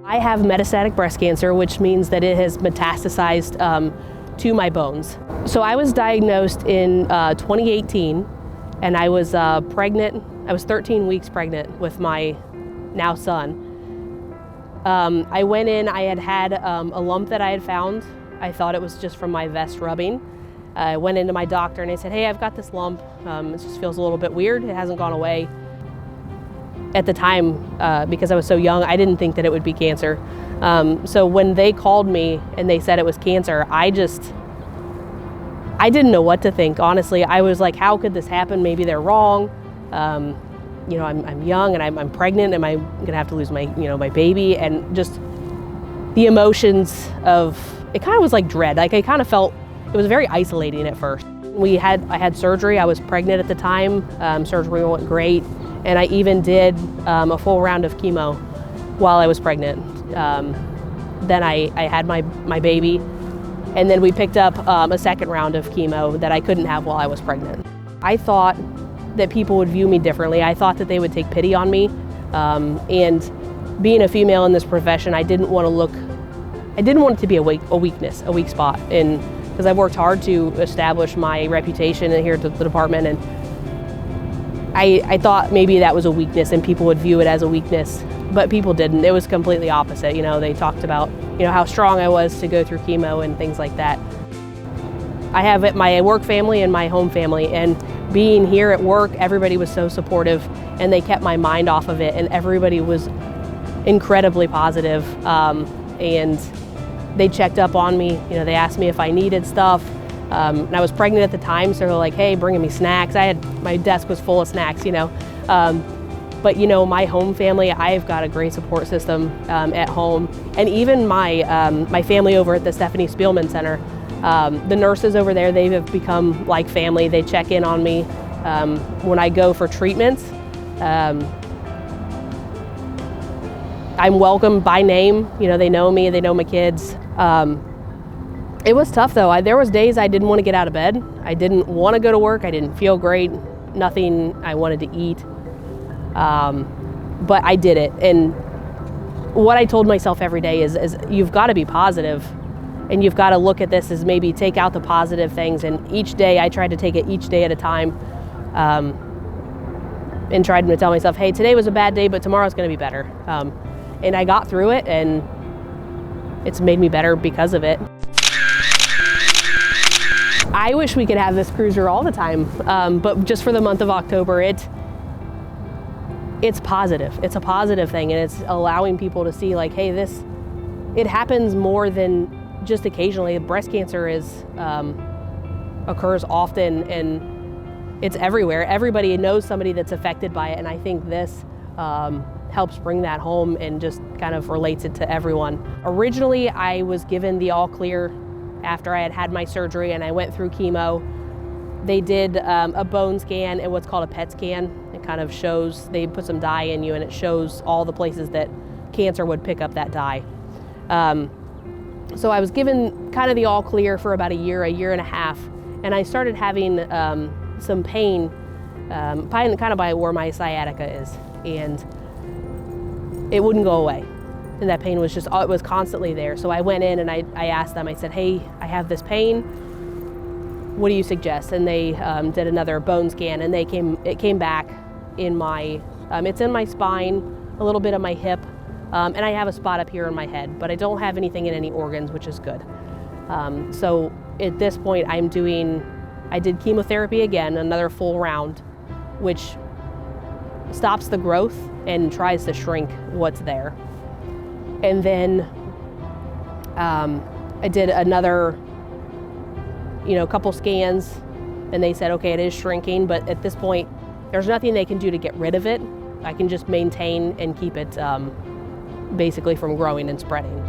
I have metastatic breast cancer, which means that it has metastasized to my bones. So I was diagnosed in 2018, and I was pregnant. I was 13 weeks pregnant with my now son. I went in, I had a lump that I had found. I thought it was just from my vest rubbing. I went into my doctor and I said, hey, I've got this lump. It just feels a little bit weird. It hasn't gone away. At the time, because I was so young, I didn't think that it would be cancer. So when they called me and they said it was cancer, I didn't know what to think. Honestly, I was like, how could this happen? Maybe they're wrong. You know, I'm young and I'm pregnant. Am I gonna have to lose my, my baby? And just the emotions of, it kind of was like dread. Like I kind of felt, it was very isolating at first. I had surgery. I was pregnant at the time. Surgery went great. And I even did a full round of chemo while I was pregnant. Then I had my baby, and then we picked up a second round of chemo that I couldn't have while I was pregnant. I thought that people would view me differently. I thought that they would take pity on me. And being a female in this profession, I didn't want it to be a weakness, a weak spot. And because I've worked hard to establish my reputation here at the department, and I thought maybe that was a weakness and people would view it as a weakness, but people didn't. It was completely opposite. They talked about, how strong I was to go through chemo and things like that. I have my work family and my home family, and being here at work, everybody was so supportive and they kept my mind off of it, and everybody was incredibly positive. And they checked up on me. They asked me if I needed stuff. And I was pregnant at the time, so they're like, hey, bringing me snacks. My desk was full of snacks, But my home family, I've got a great support system at home. And even my family over at the Stephanie Spielman Center, the nurses over there, they have become like family. They check in on me when I go for treatments. I'm welcomed by name. They know me, they know my kids. It was tough though. There was days I didn't want to get out of bed. I didn't want to go to work. I didn't feel great. Nothing I wanted to eat. But I did it. And what I told myself every day is you've got to be positive, and you've got to look at this as maybe take out the positive things. And each day I tried to take it each day at a time, and tried to tell myself, hey, today was a bad day, but tomorrow's going to be better. And I got through it, and it's made me better because of it. I wish we could have this cruiser all the time, but just for the month of October, it's positive. It's a positive thing, and it's allowing people to see like, hey, it happens more than just occasionally. Breast cancer occurs often, and it's everywhere. Everybody knows somebody that's affected by it, and I think this helps bring that home and just kind of relates it to everyone. Originally, I was given the all clear after I had my surgery and I went through chemo. They did a bone scan and what's called a PET scan. It kind of shows, they put some dye in you and it shows all the places that cancer would pick up that dye. So I was given kind of the all clear for about a year and a half, and I started having some pain, kind of by where my sciatica is, and it wouldn't go away. And that pain was it was constantly there. So I went in and I asked them, I said, hey, I have this pain. What do you suggest? And they did another bone scan, and it came back in my, it's in my spine, a little bit of my hip, and I have a spot up here in my head, but I don't have anything in any organs, which is good. So at this point I did chemotherapy again, another full round, which stops the growth and tries to shrink what's there. And then I did another, couple scans, and they said, okay, it is shrinking, but at this point, there's nothing they can do to get rid of it. I can just maintain and keep it basically from growing and spreading.